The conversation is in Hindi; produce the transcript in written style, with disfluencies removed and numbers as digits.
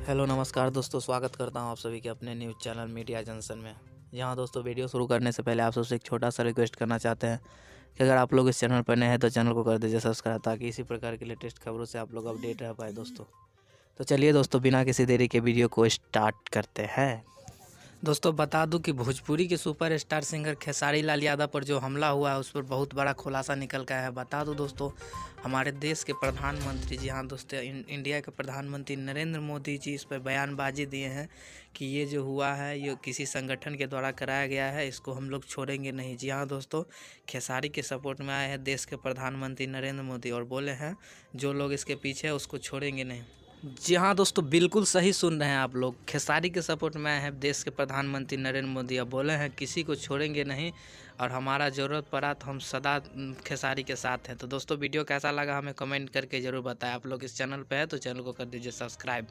हेलो नमस्कार दोस्तों, स्वागत करता हूं आप सभी के अपने न्यूज़ चैनल मीडिया जंक्शन में। यहाँ दोस्तों वीडियो शुरू करने से पहले आप सबसे एक छोटा सा रिक्वेस्ट करना चाहते हैं कि अगर आप लोग इस चैनल पर नए हैं तो चैनल को कर दीजिए सब्सक्राइब, ताकि इसी प्रकार की लेटेस्ट खबरों से आप लोग अपडेट रह पाए दोस्तों। तो चलिए दोस्तों, बिना किसी देरी के वीडियो को स्टार्ट करते हैं। दोस्तों बता दूं कि भोजपुरी के सुपरस्टार सिंगर खेसारी लाल यादव पर जो हमला हुआ है उस पर बहुत बड़ा खुलासा निकल गया है। बता दूं दोस्तों, हमारे देश के प्रधानमंत्री, जी हाँ दोस्तों, इंडिया के प्रधानमंत्री नरेंद्र मोदी जी इस पर बयानबाजी दिए हैं कि ये जो हुआ है ये किसी संगठन के द्वारा कराया गया है, इसको हम लोग छोड़ेंगे नहीं। जी हाँ दोस्तों, खेसारी के सपोर्ट में आए हैं देश के प्रधानमंत्री नरेंद्र मोदी और बोले हैं जो लोग इसके पीछे हैं उसको छोड़ेंगे नहीं। जी हाँ दोस्तों, बिल्कुल सही सुन रहे हैं आप लोग। खेसारी के सपोर्ट में आए हैं देश के प्रधानमंत्री नरेंद्र मोदी और बोले हैं किसी को छोड़ेंगे नहीं, और हमारा ज़रूरत पड़ा तो हम सदा खेसारी के साथ हैं। तो दोस्तों वीडियो कैसा लगा हमें कमेंट करके ज़रूर बताएं। आप लोग इस चैनल पे है तो चैनल को कर दीजिए सब्सक्राइब।